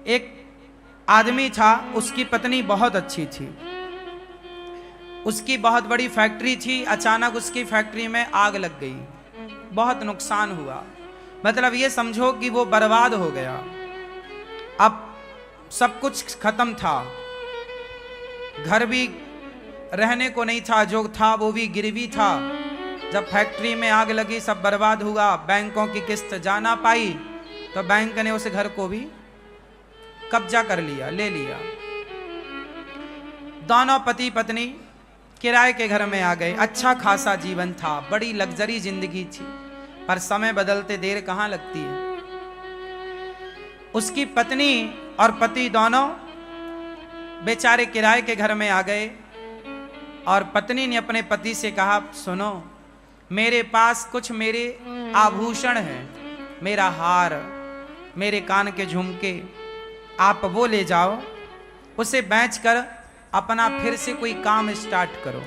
एक आदमी था, उसकी पत्नी बहुत अच्छी थी, उसकी बहुत बड़ी फैक्ट्री थी। अचानक उसकी फैक्ट्री में आग लग गई, बहुत नुकसान हुआ। मतलब ये समझो कि वो बर्बाद हो गया। अब सब कुछ खत्म था, घर भी रहने को नहीं था, जो था वो भी गिरवी था। जब फैक्ट्री में आग लगी, सब बर्बाद हुआ, बैंकों की किस्त जा ना पाई, तो बैंक ने उस घर को भी कब्जा कर लिया, ले लिया। दोनों पति पत्नी किराए के घर में आ गए। अच्छा खासा जीवन था, बड़ी लग्जरी जिंदगी थी, पर समय बदलते देर कहां लगती है। उसकी पत्नी और पति दोनों बेचारे किराए के घर में आ गए और पत्नी ने अपने पति से कहा, सुनो, मेरे पास कुछ मेरे आभूषण हैं, मेरा हार, मेरे कान के झुमके, आप वो ले जाओ, उसे बेचकर अपना फिर से कोई काम स्टार्ट करो।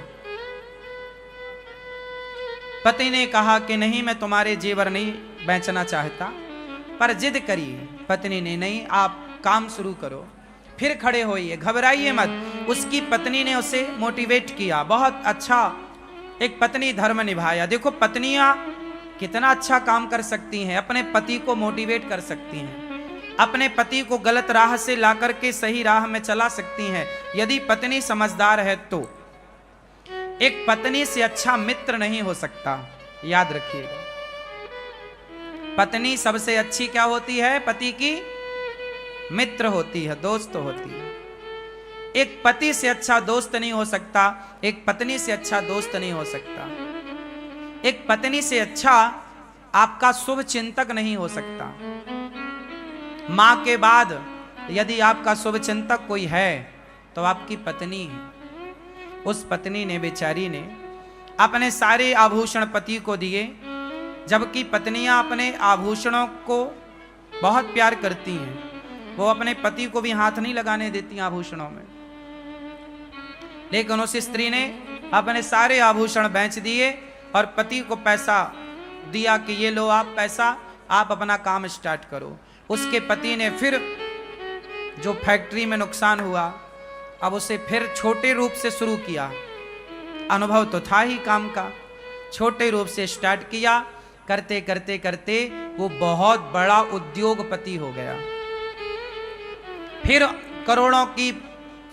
पति ने कहा कि नहीं, मैं तुम्हारे जेवर नहीं बेचना चाहता, पर जिद करी पत्नी ने, नहीं आप काम शुरू करो, फिर खड़े होइए, घबराइए मत। उसकी पत्नी ने उसे मोटिवेट किया, बहुत अच्छा एक पत्नी धर्म निभाया। देखो पत्नियां कितना अच्छा काम कर सकती हैं, अपने पति को मोटिवेट कर सकती हैं, अपने पति को गलत राह से लाकर के सही राह में चला सकती हैं, यदि पत्नी समझदार है तो। एक पत्नी से अच्छा मित्र नहीं हो सकता, याद रखिएगा। पत्नी सबसे अच्छी क्या होती है? पति की मित्र होती है, दोस्त होती है। एक पति से अच्छा दोस्त नहीं हो सकता, एक पत्नी से अच्छा दोस्त नहीं हो सकता, एक पत्नी से अच्छा आपका शुभ चिंतक नहीं हो सकता। मां के बाद यदि आपका शुभ चिंतक कोई है तो आपकी पत्नी है। उस पत्नी ने, बेचारी ने अपने सारे आभूषण पति को दिए, जबकि पत्नियां अपने आभूषणों को बहुत प्यार करती हैं, वो अपने पति को भी हाथ नहीं लगाने देती आभूषणों में। लेकिन उस स्त्री ने अपने सारे आभूषण बेच दिए और पति को पैसा दिया कि ये लो आप पैसा, आप अपना काम स्टार्ट करो। उसके पति ने फिर जो फैक्ट्री में नुकसान हुआ, अब उसे फिर छोटे रूप से शुरू किया। अनुभव तो था ही काम का, छोटे रूप से स्टार्ट किया, करते करते करते वो बहुत बड़ा उद्योगपति हो गया। फिर करोड़ों की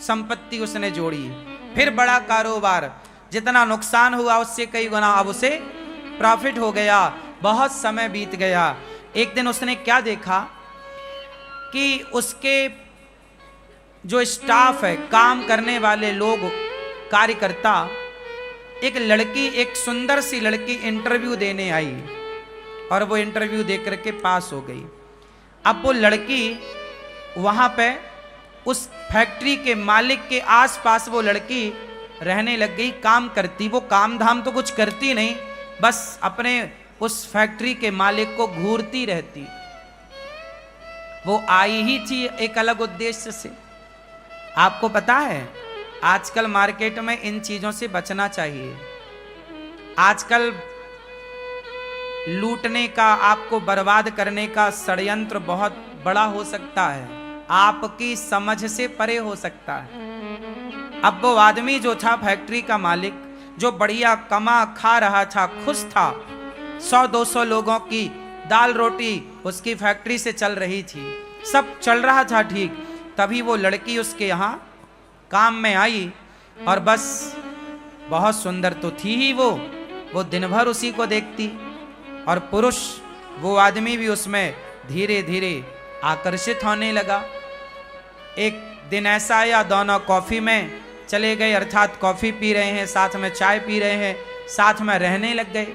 संपत्ति उसने जोड़ी, फिर बड़ा कारोबार, जितना नुकसान हुआ उससे कई गुना अब उसे प्रॉफिट हो गया। बहुत समय बीत गया। एक दिन उसने क्या देखा कि उसके जो स्टाफ है, काम करने वाले लोग, कार्यकर्ता, एक लड़की, एक सुंदर सी लड़की इंटरव्यू देने आई और वो इंटरव्यू दे करके पास हो गई। अब वो लड़की वहां पे उस फैक्ट्री के मालिक के आसपास वो लड़की रहने लग गई, काम करती। वो काम धाम तो कुछ करती नहीं, बस अपने उस फैक्ट्री के मालिक को घूरती रहती। वो आई ही थी एक अलग उद्देश्य से। आपको पता है आजकल मार्केट में इन चीजों से बचना चाहिए। आजकल लूटने का, आपको बर्बाद करने का षड्यंत्र बहुत बड़ा हो सकता है, आपकी समझ से परे हो सकता है। अब वो आदमी जो था फैक्ट्री का मालिक, जो बढ़िया कमा खा रहा था, खुश था, 100-200 लोगों की दाल रोटी उसकी फैक्ट्री से चल रही थी, सब चल रहा था ठीक। तभी वो लड़की उसके यहाँ काम में आई और बस, बहुत सुंदर तो थी ही वो दिन भर उसी को देखती, और पुरुष वो आदमी भी उसमें धीरे धीरे आकर्षित होने लगा। एक दिन ऐसा आया, दोनों कॉफी में चले गए, अर्थात कॉफी पी रहे हैं, साथ में चाय पी रहे हैं, साथ में रहने लग गए।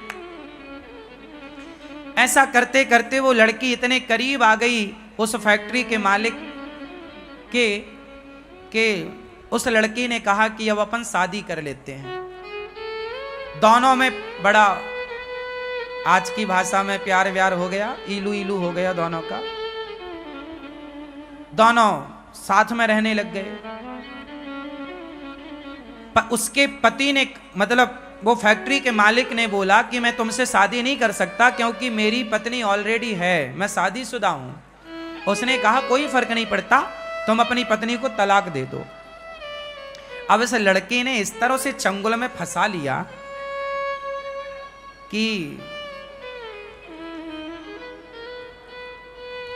ऐसा करते करते वो लड़की इतने करीब आ गई उस फैक्ट्री के मालिक के उस लड़की ने कहा कि अब अपन शादी कर लेते हैं। दोनों में बड़ा, आज की भाषा में प्यार व्यार हो गया, इलू इलू हो गया दोनों का। दोनों साथ में रहने लग गए। उसके पति ने, मतलब वो फैक्ट्री के मालिक ने बोला कि मैं तुमसे शादी नहीं कर सकता क्योंकि मेरी पत्नी ऑलरेडी है, मैं शादीशुदा हूं। उसने कहा कोई फर्क नहीं पड़ता, तुम अपनी पत्नी को तलाक दे दो। अब इस लड़के ने इस तरह से चंगुल में फंसा लिया कि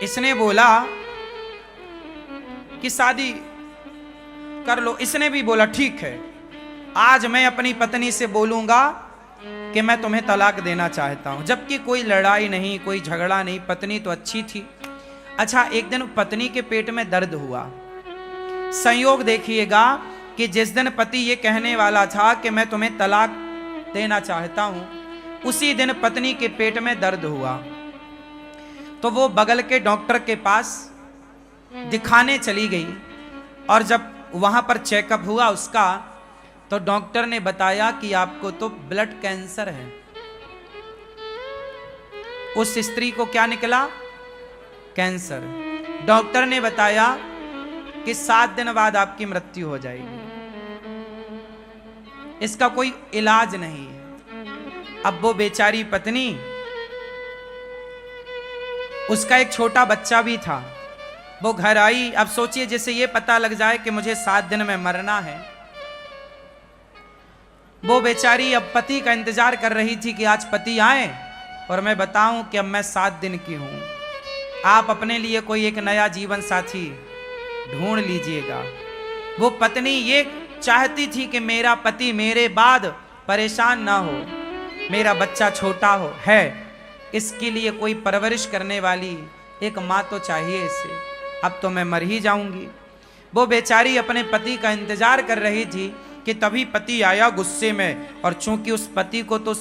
इसने बोला कि शादी कर लो। इसने भी बोला ठीक है, आज मैं अपनी पत्नी से बोलूंगा कि मैं तुम्हें तलाक देना चाहता हूं। जबकि कोई लड़ाई नहीं, कोई झगड़ा नहीं, पत्नी तो अच्छी थी। अच्छा, एक दिन पत्नी के पेट में दर्द हुआ। संयोग देखिएगा कि जिस दिन पति ये कहने वाला था कि मैं तुम्हें तलाक देना चाहता हूं, उसी दिन पत्नी के पेट में दर्द हुआ। तो वो बगल के डॉक्टर के पास दिखाने चली गई और जब वहां पर चेकअप हुआ उसका, तो डॉक्टर ने बताया कि आपको तो ब्लड कैंसर है। उस स्त्री को क्या निकला? कैंसर। डॉक्टर ने बताया कि 7 दिन बाद आपकी मृत्यु हो जाएगी, इसका कोई इलाज नहीं है। अब वो बेचारी पत्नी, उसका एक छोटा बच्चा भी था, वो घर आई। अब सोचिए, जैसे ये पता लग जाए कि मुझे 7 दिन में मरना है, वो बेचारी अब पति का इंतजार कर रही थी कि आज पति आए और मैं बताऊं कि अब मैं 7 दिन की हूं। आप अपने लिए कोई एक नया जीवन साथी ढूंढ लीजिएगा। वो पत्नी ये चाहती थी कि मेरा पति मेरे बाद परेशान ना हो, मेरा बच्चा छोटा हो है, इसके लिए कोई परवरिश करने वाली एक माँ तो चाहिए इसे। अब तो मैं मर ही जाऊंगी। वो बेचारी अपने पति का इंतजार कर रही थी कि तभी पति आया गुस्से में। और चूंकि उस पति को तो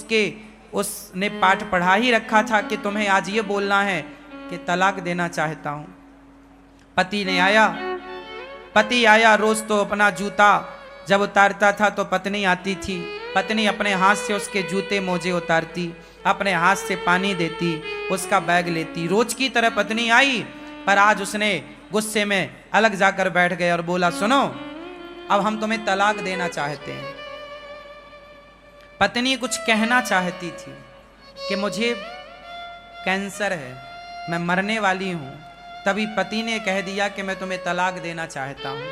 उसने पाठ पढ़ा ही रखा था कि तुम्हें आज ये बोलना है कि तलाक देना चाहता हूं। पति आया। रोज तो अपना जूता जब उतारता था तो पत्नी आती थी, पत्नी अपने हाथ से उसके जूते मोजे उतारती, अपने हाथ से पानी देती, उसका बैग लेती। रोज की तरह पत्नी आई, पर आज उसने गुस्से में अलग जाकर बैठ गए और बोला, सुनो, अब हम तुम्हें तलाक देना चाहते हैं। पत्नी कुछ कहना चाहती थी कि मुझे कैंसर है, मैं मरने वाली हूं। तभी पति ने कह दिया कि मैं तुम्हें तलाक देना चाहता हूं।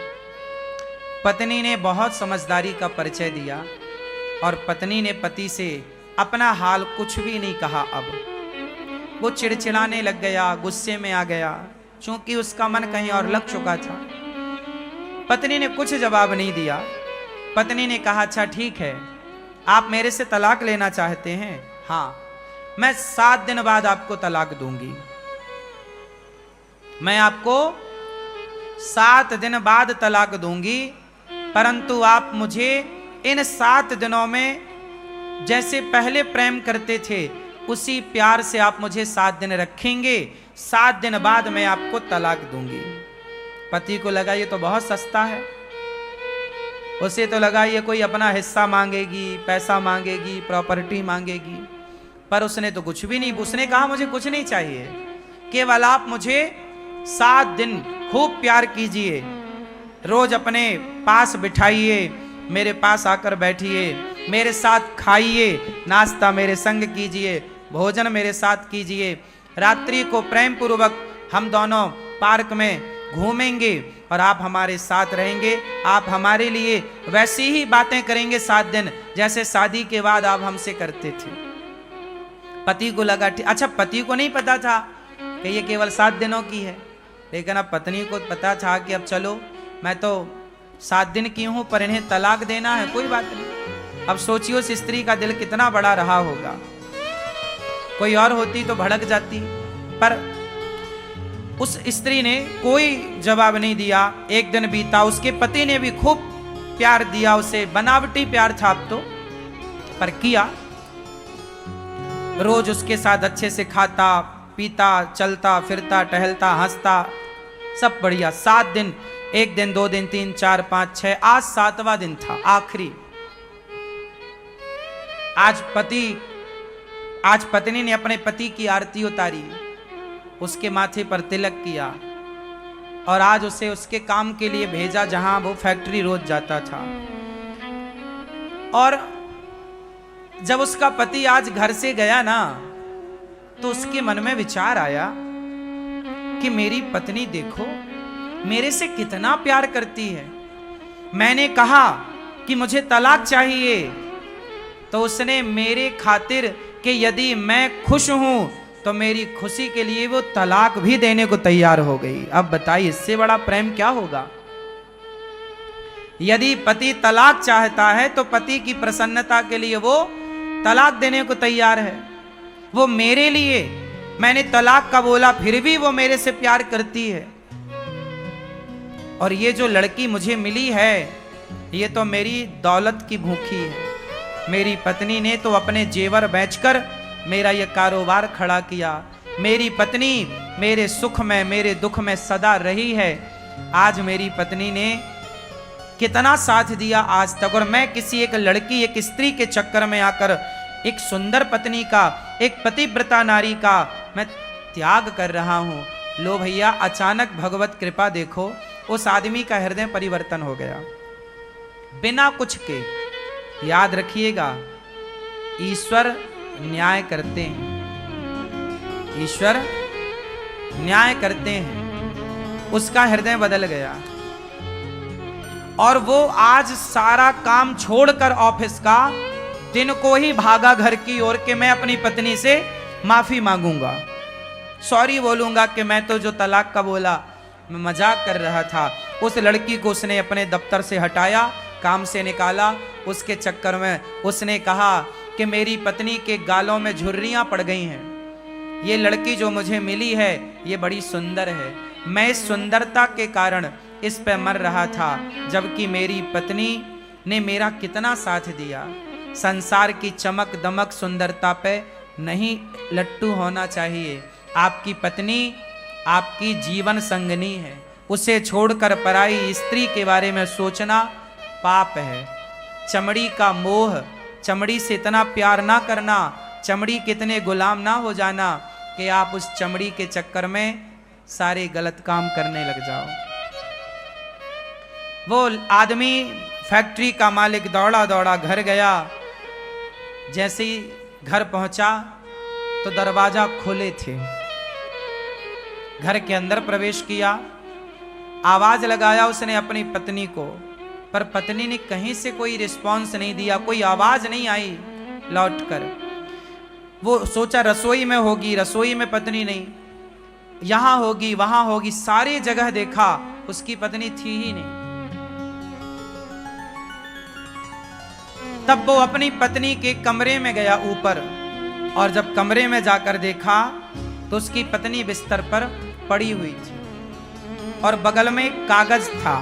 पत्नी ने बहुत समझदारी का परिचय दिया और पत्नी ने पति से अपना हाल कुछ भी नहीं कहा। अब वो चिड़चिड़ाने लग गया, गुस्से में आ गया, क्योंकि उसका मन कहीं और लग चुका था। पत्नी ने कुछ जवाब नहीं दिया। पत्नी ने कहा, अच्छा ठीक है, आप मेरे से तलाक लेना चाहते हैं? हाँ, मैं 7 दिन बाद आपको तलाक दूंगी। मैं आपको 7 दिन बाद तलाक दूंगी, परंतु आप मुझे इन 7 दिनों में जैसे पहले प्रेम करते थे उसी प्यार से आप मुझे 7 दिन रखेंगे। 7 दिन बाद मैं आपको तलाक दूंगी। पति को लगा ये तो बहुत सस्ता है। उसे तो लगा ये कोई अपना हिस्सा मांगेगी, पैसा मांगेगी, प्रॉपर्टी मांगेगी, पर उसने तो कुछ भी नहीं। उसने कहा मुझे कुछ नहीं चाहिए, केवल आप मुझे 7 दिन खूब प्यार कीजिए, रोज अपने पास बिठाइए, मेरे पास आकर बैठिए, मेरे साथ खाइए, नाश्ता मेरे संग कीजिए, भोजन मेरे साथ कीजिए, रात्रि को प्रेम पूर्वक हम दोनों पार्क में घूमेंगे और आप हमारे साथ रहेंगे। आप हमारे लिए वैसी ही बातें करेंगे 7 दिन जैसे शादी के बाद आप हमसे करते थे। पति को लगा अच्छा, पति को नहीं पता था कि ये केवल 7 दिनों की है, लेकिन अब पत्नी को पता था कि अब चलो मैं तो 7 दिन की हूं, पर इन्हें तलाक देना है, कोई बात नहीं। अब सोचिए उस स्त्री का दिल कितना बड़ा रहा होगा। कोई और होती तो भड़क जाती, पर उस स्त्री ने कोई जवाब नहीं दिया। एक दिन बीता, उसके पति ने भी खूब प्यार दिया उसे, बनावटी प्यार था अब तो, पर किया। रोज उसके साथ अच्छे से खाता पीता, चलता फिरता, टहलता, हंसता, सब बढ़िया। 7 दिन, 1 दिन, 2 दिन, 3, 4, 5, 6, आज 7वां दिन था, आखिरी। आज पत्नी ने अपने पति की आरती उतारी, उसके माथे पर तिलक किया और आज उसे उसके काम के लिए भेजा जहां वो फैक्ट्री रोज जाता था। और जब उसका पति आज घर से गया ना, तो उसके मन में विचार आया कि मेरी पत्नी देखो मेरे से कितना प्यार करती है। मैंने कहा कि मुझे तलाक चाहिए, तो उसने मेरे खातिर कि यदि मैं खुश हूं तो मेरी खुशी के लिए वो तलाक भी देने को तैयार हो गई। अब बताइए इससे बड़ा प्रेम क्या होगा। यदि पति तलाक चाहता है तो पति की प्रसन्नता के लिए वो तलाक देने को तैयार है। वो मेरे लिए, मैंने तलाक का बोला फिर भी वो मेरे से प्यार करती है। और ये जो लड़की मुझे मिली है ये तो मेरी दौलत की भूखी है। मेरी पत्नी ने तो अपने जेवर बेचकर मेरा ये कारोबार खड़ा किया। मेरी पत्नी मेरे सुख में मेरे दुख में सदा रही है। आज मेरी पत्नी ने कितना साथ दिया आज तक, और मैं किसी एक लड़की एक स्त्री के चक्कर में आकर एक सुंदर पत्नी का, एक पतिव्रता नारी का मैं त्याग कर रहा हूं। लो भैया, अचानक भगवत कृपा देखो, उस आदमी का हृदय परिवर्तन हो गया बिना कुछ के। याद रखिएगा, ईश्वर न्याय करते हैं, ईश्वर न्याय करते हैं। उसका हृदय बदल गया और वो आज सारा काम छोड़कर ऑफिस का दिन को ही भागा घर की ओर के मैं अपनी पत्नी से माफी मांगूंगा, सॉरी बोलूंगा कि मैं तो जो तलाक का बोला मैं मजाक कर रहा था। उस लड़की को उसने अपने दफ्तर से हटाया, काम से निकाला। उसके चक्कर में उसने कहा कि मेरी पत्नी के गालों में झुर्रियां पड़ गई हैं। ये लड़की जो मुझे मिली है ये बड़ी सुंदर है, मैं इस सुंदरता के कारण इस पे मर रहा था, जबकि मेरी पत्नी ने मेरा कितना साथ दिया। संसार की चमक दमक सुंदरता पे नहीं लट्टू होना चाहिए। आपकी पत्नी आपकी जीवन संगनी है, उसे छोड़कर पराई स्त्री के बारे में सोचना पाप है। चमड़ी का मोह, चमड़ी से इतना प्यार ना करना, चमड़ी कितने गुलाम ना हो जाना कि आप उस चमड़ी के चक्कर में सारे गलत काम करने लग जाओ। वो आदमी फैक्ट्री का मालिक दौड़ा दौड़ा घर गया। जैसे ही घर पहुंचा तो दरवाजा खोले थे। घर के अंदर प्रवेश किया, आवाज लगाया उसने अपनी पत्नी को, पर पत्नी ने कहीं से कोई रिस्पांस नहीं दिया, कोई आवाज नहीं आई लौटकर। वो सोचा रसोई में होगी, रसोई में पत्नी नहीं, यहां होगी वहां होगी, सारी जगह देखा, उसकी पत्नी थी ही नहीं। तब वो अपनी पत्नी के कमरे में गया ऊपर, और जब कमरे में जाकर देखा तो उसकी पत्नी बिस्तर पर पड़ी हुई थी और बगल में एक कागज था।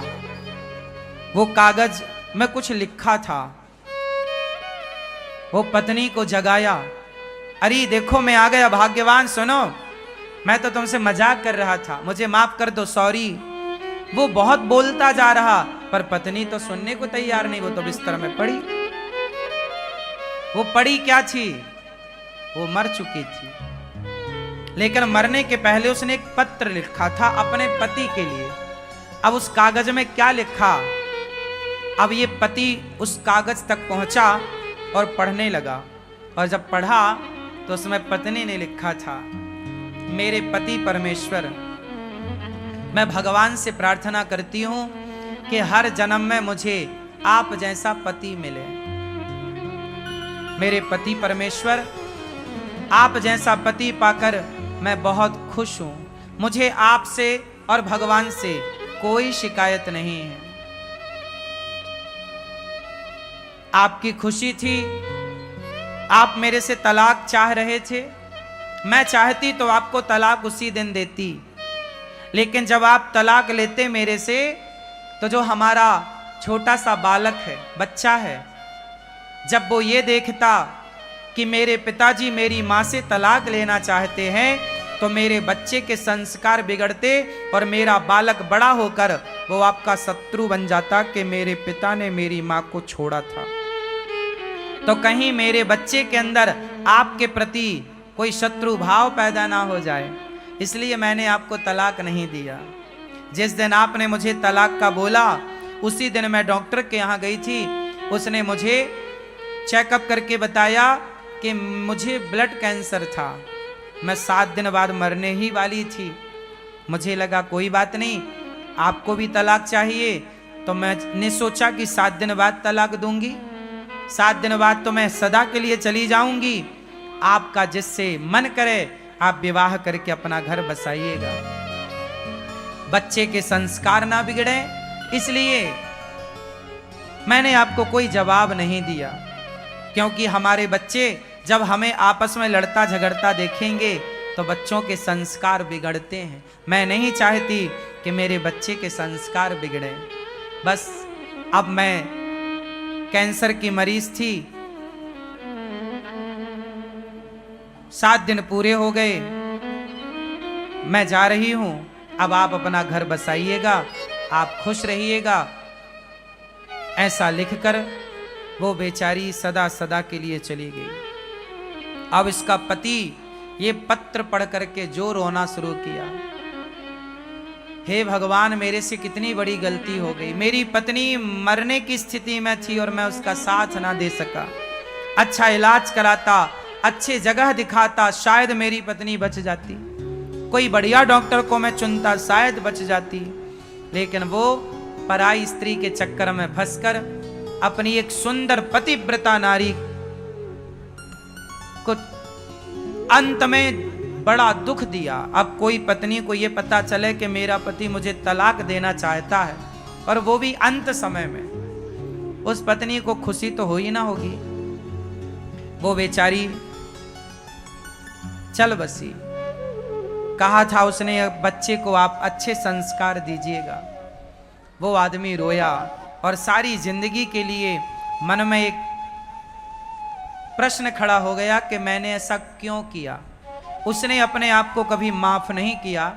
वो कागज में कुछ लिखा था। वो पत्नी को जगाया, अरे देखो मैं आ गया, भाग्यवान सुनो, मैं तो तुमसे मजाक कर रहा था, मुझे माफ कर दो, सॉरी। वो बहुत बोलता जा रहा, पर पत्नी तो सुनने को तैयार नहीं, वो तो बिस्तर में पड़ी। वो पड़ी क्या थी? वो मर चुकी थी, लेकिन मरने के पहले उसने एक पत्र लिखा था अपने पति के लिए। अब उस कागज में क्या लिखा? अब ये पति उस कागज तक पहुंचा और पढ़ने लगा, और जब पढ़ा तो उसमें पत्नी ने लिखा था, मेरे पति परमेश्वर, मैं भगवान से प्रार्थना करती हूं कि हर जन्म में मुझे आप जैसा पति मिले। मेरे पति परमेश्वर, आप जैसा पति पाकर मैं बहुत खुश हूं। मुझे आपसे और भगवान से कोई शिकायत नहीं है। आपकी खुशी थी, आप मेरे से तलाक चाह रहे थे, मैं चाहती तो आपको तलाक उसी दिन देती, लेकिन जब आप तलाक लेते मेरे से, तो जो हमारा छोटा सा बालक है, बच्चा है, जब वो ये देखता कि मेरे पिताजी मेरी माँ से तलाक लेना चाहते हैं, तो मेरे बच्चे के संस्कार बिगड़ते और मेरा बालक बड़ा होकर वो आपका शत्रु बन जाता कि मेरे पिता ने मेरी माँ को छोड़ा था। तो कहीं मेरे बच्चे के अंदर आपके प्रति कोई शत्रु भाव पैदा ना हो जाए, इसलिए मैंने आपको तलाक नहीं दिया। जिस दिन आपने मुझे तलाक का बोला, उसी दिन मैं डॉक्टर के यहाँ गई थी। उसने मुझे चेकअप करके बताया कि मुझे ब्लड कैंसर था, मैं 7 दिन बाद मरने ही वाली थी। मुझे लगा कोई बात नहीं, आपको भी तलाक चाहिए, तो मैंने सोचा कि 7 दिन बाद तलाक दूंगी, 7 दिन बाद तो मैं सदा के लिए चली जाऊंगी। आपका जिससे मन करे आप विवाह करके अपना घर बसाइएगा, बच्चे के संस्कार ना बिगड़े, इसलिए मैंने आपको कोई जवाब नहीं दिया। क्योंकि हमारे बच्चे जब हमें आपस में लड़ता झगड़ता देखेंगे तो बच्चों के संस्कार बिगड़ते हैं। मैं नहीं चाहती कि मेरे बच्चे के संस्कार बिगड़े। बस अब मैं कैंसर की मरीज थी, 7 दिन पूरे हो गए, मैं जा रही हूं, अब आप अपना घर बसाइएगा, आप खुश रहिएगा, ऐसा लिखकर वो बेचारी सदा सदा के लिए चली गई। अब इसका पति ये पत्र पढ़ करके जो रोना शुरू किया, हे भगवान मेरे से कितनी बड़ी गलती हो गई, मेरी पत्नी मरने की स्थिति में थी और मैं उसका साथ ना दे सका, अच्छा इलाज कराता, अच्छे जगह दिखाता, शायद मेरी पत्नी बच जाती, कोई बढ़िया डॉक्टर को मैं चुनता, शायद बच जाती। लेकिन वो पराई स्त्री के चक्कर में फंसकर अपनी एक सुंदर पतिव्रता नारी को अंत में बड़ा दुख दिया। अब कोई पत्नी को यह पता चले कि मेरा पति मुझे तलाक देना चाहता है, और वो भी अंत समय में, उस पत्नी को खुशी तो हो ही ना होगी। वो बेचारी चल बसी। कहा था उसने बच्चे को आप अच्छे संस्कार दीजिएगा। वो आदमी रोया और सारी जिंदगी के लिए मन में एक प्रश्न खड़ा हो गया कि मैंने ऐसा क्यों किया। उसने अपने आप को कभी माफ नहीं किया।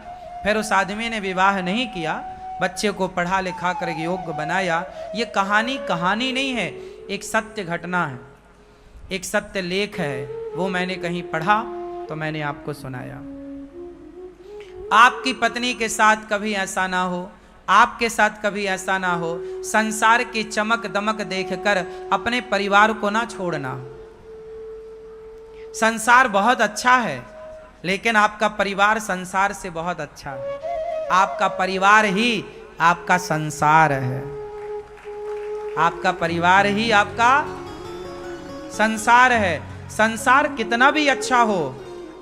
फिर उस आदमी ने विवाह नहीं किया, बच्चे को पढ़ा लिखा कर योग्य बनाया। ये कहानी नहीं है, एक सत्य घटना है, एक सत्य लेख है। वो मैंने कहीं पढ़ा तो मैंने आपको सुनाया। आपकी पत्नी के साथ कभी ऐसा ना हो, आपके साथ कभी ऐसा ना हो। संसार की चमक दमक देखकर अपने परिवार को ना छोड़ना। संसार बहुत अच्छा है, लेकिन आपका परिवार संसार से बहुत अच्छा है। आपका परिवार ही आपका संसार है, आपका परिवार ही आपका संसार है। संसार कितना भी अच्छा हो,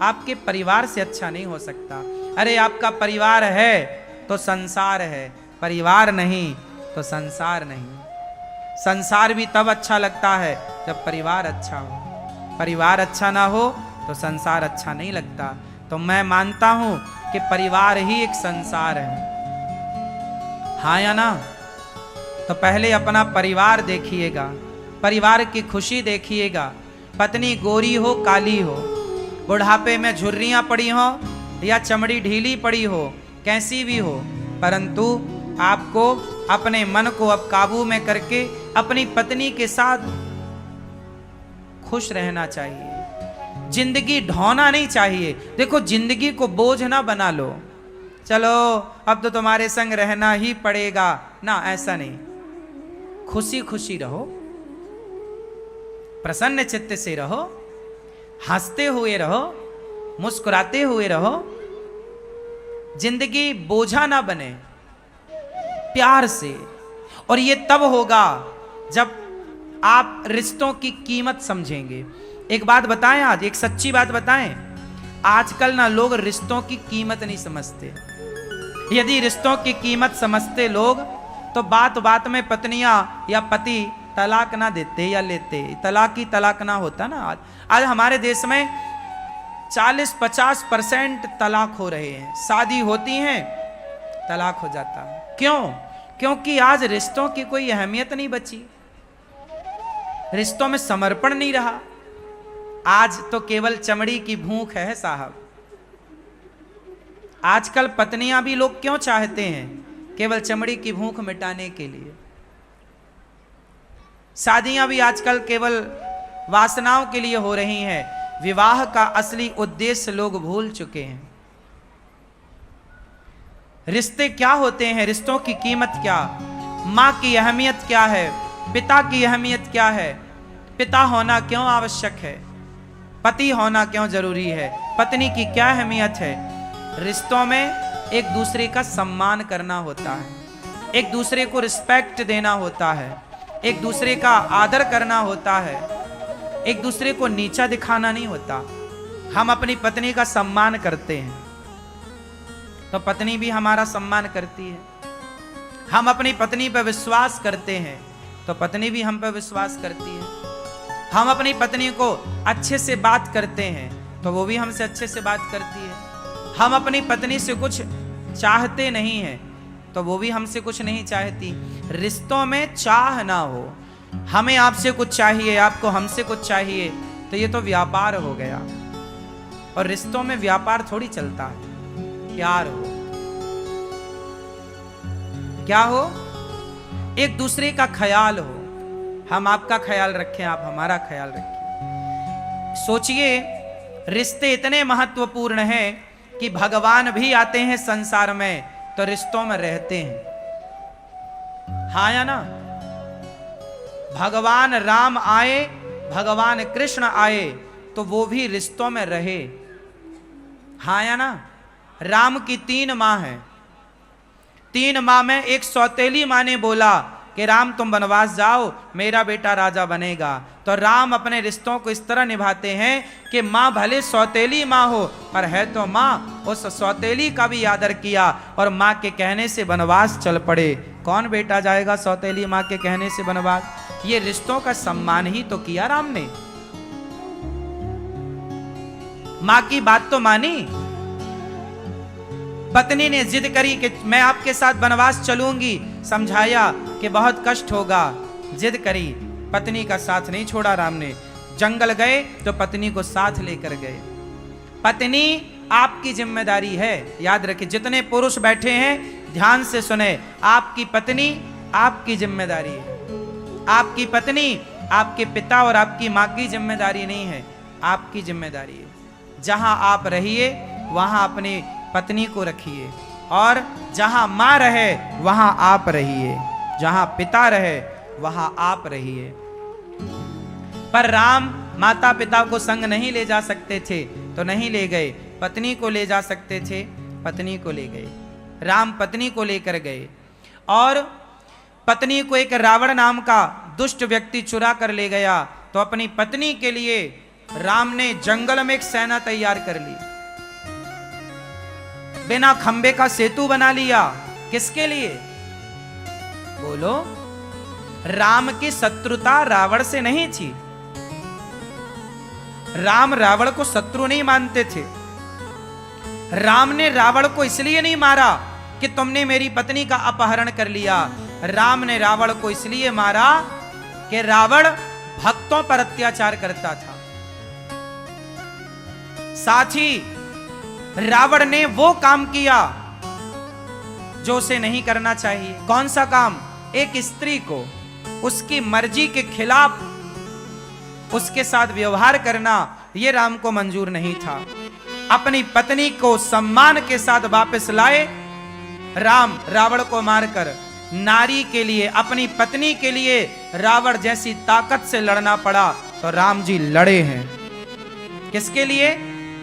आपके परिवार से अच्छा नहीं हो सकता। अरे आपका परिवार है तो संसार है, परिवार नहीं तो संसार नहीं। संसार भी तब अच्छा लगता है जब परिवार अच्छा हो, परिवार अच्छा ना हो तो संसार अच्छा नहीं लगता। तो मैं मानता हूं कि परिवार ही एक संसार है, हाँ या ना? तो पहले अपना परिवार देखिएगा, परिवार की खुशी देखिएगा। पत्नी गोरी हो काली हो, बुढ़ापे में झुर्रियां पड़ी हो या चमड़ी ढीली पड़ी हो, कैसी भी हो, परंतु आपको अपने मन को अब काबू में करके अपनी पत्नी के साथ खुश रहना चाहिए। जिंदगी ढोना नहीं चाहिए। देखो, जिंदगी को बोझ ना बना लो, चलो अब तो तुम्हारे संग रहना ही पड़ेगा ना, ऐसा नहीं। खुशी खुशी रहो, प्रसन्न चित्त से रहो, हंसते हुए रहो, मुस्कुराते हुए रहो। जिंदगी बोझा ना बने, प्यार से। और ये तब होगा जब आप रिश्तों की कीमत समझेंगे। एक बात बताएं, आज एक सच्ची बात बताएं, आजकल ना लोग रिश्तों की कीमत नहीं समझते। यदि रिश्तों की कीमत समझते लोग तो बात बात में पत्नियां या पति तलाक ना देते या लेते, तलाक ही तलाक ना होता ना। आज हमारे देश में 40-50% तलाक हो रहे हैं। शादी होती हैं, तलाक हो जाता है। क्यों? क्योंकि आज रिश्तों की कोई अहमियत नहीं बची, रिश्तों में समर्पण नहीं रहा। आज तो केवल चमड़ी की भूख है साहब। आजकल पत्नियां भी लोग क्यों चाहते हैं? केवल चमड़ी की भूख मिटाने के लिए। शादियां भी आजकल केवल वासनाओं के लिए हो रही हैं। विवाह का असली उद्देश्य लोग भूल चुके हैं। रिश्ते क्या होते हैं, रिश्तों की कीमत क्या, माँ की अहमियत क्या है, पिता की अहमियत क्या है, पिता होना क्यों आवश्यक है, पति होना क्यों जरूरी है, पत्नी की क्या अहमियत है। रिश्तों में एक दूसरे का सम्मान करना होता है, एक दूसरे को रिस्पेक्ट देना होता है, एक दूसरे का आदर करना होता है, एक दूसरे को नीचा दिखाना नहीं होता। हम अपनी पत्नी का सम्मान करते हैं तो पत्नी भी हमारा सम्मान करती है। हम अपनी पत्नी पर विश्वास करते हैं तो पत्नी भी हम पर विश्वास करती है। हम अपनी पत्नी को अच्छे से बात करते हैं तो वो भी हमसे अच्छे से बात करती है। हम अपनी पत्नी से कुछ चाहते नहीं हैं तो वो भी हमसे कुछ नहीं चाहती। रिश्तों में चाह ना हो, हमें आपसे कुछ चाहिए, आपको हमसे कुछ चाहिए, तो ये तो व्यापार हो गया। और रिश्तों में व्यापार थोड़ी चलता है, प्यार हो। क्या हो? एक दूसरे का ख्याल हो। हम आपका ख्याल रखें, आप हमारा ख्याल रखें। सोचिए, रिश्ते इतने महत्वपूर्ण हैं कि भगवान भी आते हैं संसार में तो रिश्तों में रहते हैं। हाँ या ना? भगवान राम आए, भगवान कृष्ण आए तो वो भी रिश्तों में रहे। हाँ या ना? राम की 3 माँ हैं। 3 माँ में एक सौतेली माँ ने बोला कि राम तुम वनवास जाओ, मेरा बेटा राजा बनेगा। तो राम अपने रिश्तों को इस तरह निभाते हैं कि माँ भले सौतेली माँ हो पर है तो माँ। उस सौतेली का भी आदर किया और माँ के कहने से वनवास चल पड़े। कौन बेटा जाएगा सौतेली माँ के कहने से वनवास? ये रिश्तों का सम्मान ही तो किया राम ने। माँ की बात तो मानी। पत्नी ने जिद करी कि मैं आपके साथ वनवास चलूंगी, समझाया कि बहुत कष्ट होगा, जिद करी, पत्नी का साथ नहीं छोड़ा राम ने। जंगल गए तो पत्नी को साथ लेकर गए। पत्नी आपकी जिम्मेदारी है, याद रखिए। जितने पुरुष बैठे हैं ध्यान से सुने, आपकी पत्नी आपकी जिम्मेदारी है। आपकी पत्नी आपके पिता और आपकी माँ की जिम्मेदारी नहीं है, आपकी जिम्मेदारी है। जहां आप रहिए वहां अपनी पत्नी को रखिए, और जहां मां रहे वहां आप रहिए, जहां पिता रहे वहां आप रहिए। पर राम माता पिता को संग नहीं ले जा सकते थे तो नहीं ले गए, पत्नी को ले जा सकते थे, पत्नी को ले गए। राम पत्नी को लेकर गए और पत्नी को एक रावण नाम का दुष्ट व्यक्ति चुरा कर ले गया। तो अपनी पत्नी के लिए राम ने जंगल में एक सेना तैयार कर ली, बिना खंबे का सेतु बना लिया। किसके लिए? बोलो। राम की शत्रुता रावण से नहीं थी। राम रावण को शत्रु नहीं मानते थे। राम ने रावण को इसलिए नहीं मारा कि तुमने मेरी पत्नी का अपहरण कर लिया। राम ने रावण को इसलिए मारा कि रावण भक्तों पर अत्याचार करता था। साथ ही रावण ने वो काम किया जो उसे नहीं करना चाहिए। कौन सा काम? एक स्त्री को उसकी मर्जी के खिलाफ उसके साथ व्यवहार करना, यह राम को मंजूर नहीं था। अपनी पत्नी को सम्मान के साथ वापस लाए राम। रावण को मारकर नारी के लिए, अपनी पत्नी के लिए रावण जैसी ताकत से लड़ना पड़ा तो राम जी लड़े हैं। किसके लिए?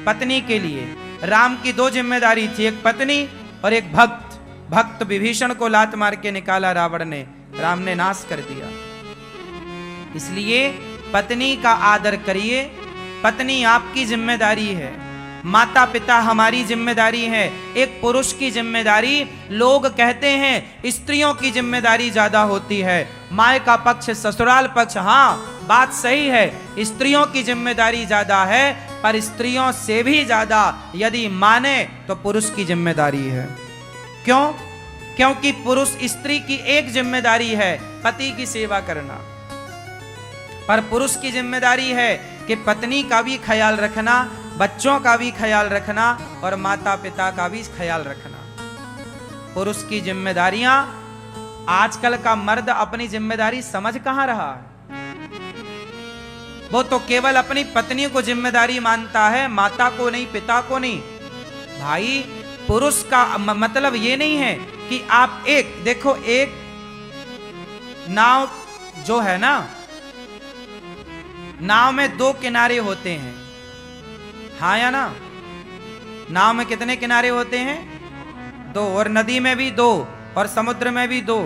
पत्नी के लिए। राम की 2 जिम्मेदारी थी, एक पत्नी और एक भक्त। भक्त विभीषण को लात मार के निकाला रावण ने, राम ने नाश कर दिया। इसलिए पत्नी का आदर करिए। पत्नी आपकी जिम्मेदारी है, माता पिता हमारी जिम्मेदारी है। एक पुरुष की जिम्मेदारी, लोग कहते हैं स्त्रियों की जिम्मेदारी ज्यादा होती है। माय का पक्ष, ससुराल पक्ष, हाँ बात सही है, स्त्रियों की जिम्मेदारी ज्यादा है, पर स्त्रियों से भी ज्यादा यदि माने तो पुरुष की जिम्मेदारी है। क्यों? क्योंकि पुरुष स्त्री की एक जिम्मेदारी है, पति की सेवा करना, पर पुरुष की जिम्मेदारी है कि पत्नी का भी ख्याल रखना, बच्चों का भी ख्याल रखना और माता पिता का भी ख्याल रखना। पुरुष की जिम्मेदारियां, आजकल का मर्द अपनी जिम्मेदारी समझ कहां रहा है। वो तो केवल अपनी पत्नी को जिम्मेदारी मानता है, माता को नहीं, पिता को नहीं। भाई पुरुष का मतलब ये नहीं है कि आप देखो एक नाव जो है ना, नाव में 2 किनारे होते हैं, हाँ या ना? नाव में कितने किनारे होते हैं? दो, और नदी में भी दो, और समुद्र में भी दो,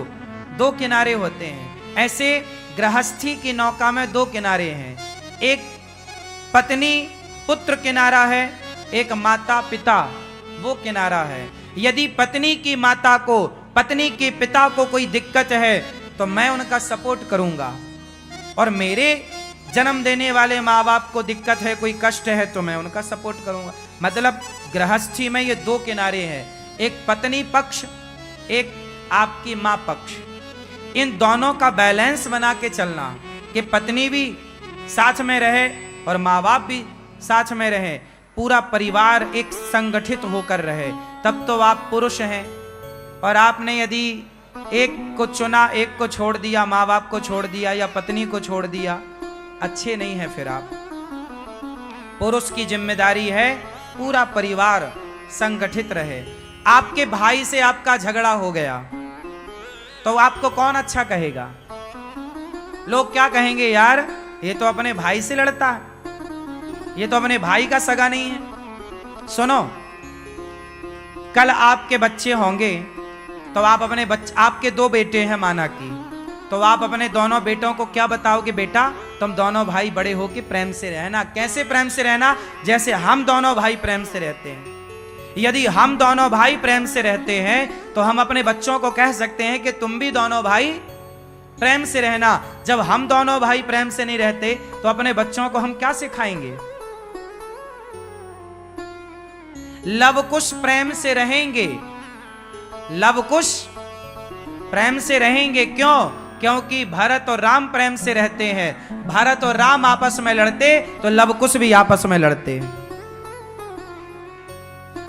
दो किनारे होते हैं। ऐसे गृहस्थी की नौका में दो किनारे हैं, एक पत्नी पुत्र किनारा है, एक माता पिता वो किनारा है। यदि पत्नी की माता को, पत्नी के पिता को कोई दिक्कत है तो मैं उनका सपोर्ट करूंगा, और मेरे जन्म देने वाले माँ बाप को दिक्कत है, कोई कष्ट है तो मैं उनका सपोर्ट करूंगा। मतलब गृहस्थी में ये दो किनारे हैं, एक पत्नी पक्ष, एक आपकी माँ पक्ष। इन दोनों का बैलेंस बना के चलना कि पत्नी भी साथ में रहे और माँ बाप भी साथ में रहे, पूरा परिवार एक संगठित होकर रहे, तब तो आप पुरुष हैं। और आपने यदि एक को चुना, एक को छोड़ दिया, माँ बाप को छोड़ दिया या पत्नी को छोड़ दिया, अच्छे नहीं है फिर आप। पुरुष की जिम्मेदारी है पूरा परिवार संगठित रहे। आपके भाई से आपका झगड़ा हो गया तो आपको कौन अच्छा कहेगा? लोग क्या कहेंगे, यार ये तो अपने भाई से लड़ता है, ये तो अपने भाई का सगा नहीं है। सुनो, कल आपके बच्चे होंगे तो आप अपने आपके दो बेटे हैं माना कि, तो आप अपने दोनों बेटों को क्या बताओगे, बेटा तुम दोनों भाई बड़े होके प्रेम से रहना। कैसे प्रेम से रहना? जैसे हम दोनों भाई प्रेम से रहते हैं। यदि हम दोनों भाई प्रेम से रहते हैं तो हम अपने बच्चों को कह सकते हैं कि तुम भी दोनों भाई प्रेम से रहना। जब हम दोनों भाई प्रेम से नहीं रहते तो अपने बच्चों को हम क्या सिखाएंगे? लवकुश प्रेम से रहेंगे, लवकुश प्रेम से रहेंगे। क्यों? क्योंकि भरत और राम प्रेम से रहते हैं। भरत और राम आपस में लड़ते तो लवकुश भी आपस में लड़ते।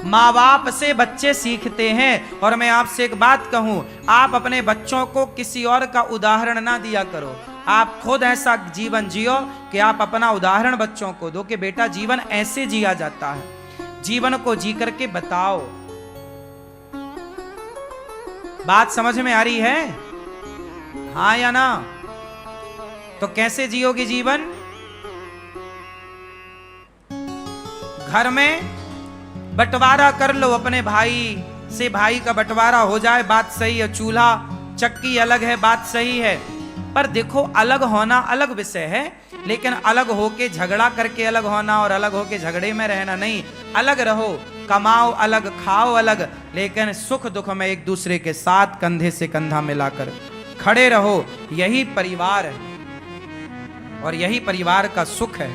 माँ बाप से बच्चे सीखते हैं। और मैं आपसे एक बात कहूं, आप अपने बच्चों को किसी और का उदाहरण ना दिया करो, आप खुद ऐसा जीवन जियो कि आप अपना उदाहरण बच्चों को दो कि बेटा जीवन ऐसे जिया जाता है, जीवन को जी करके बताओ। बात समझ में आ रही है? हाँ या ना? तो कैसे जियोगे जीवन? घर में बंटवारा कर लो अपने भाई से, भाई का बंटवारा हो जाए, बात सही है। चूल्हा चक्की अलग है, बात सही है। पर देखो, अलग होना अलग विषय है, लेकिन अलग होके झगड़ा करके अलग होना और अलग होके झगड़े में रहना नहीं। अलग रहो, कमाओ अलग, खाओ अलग, लेकिन सुख दुख में एक दूसरे के साथ कंधे से कंधा मिलाकर खड़े रहो। यही परिवार है और यही परिवार का सुख है।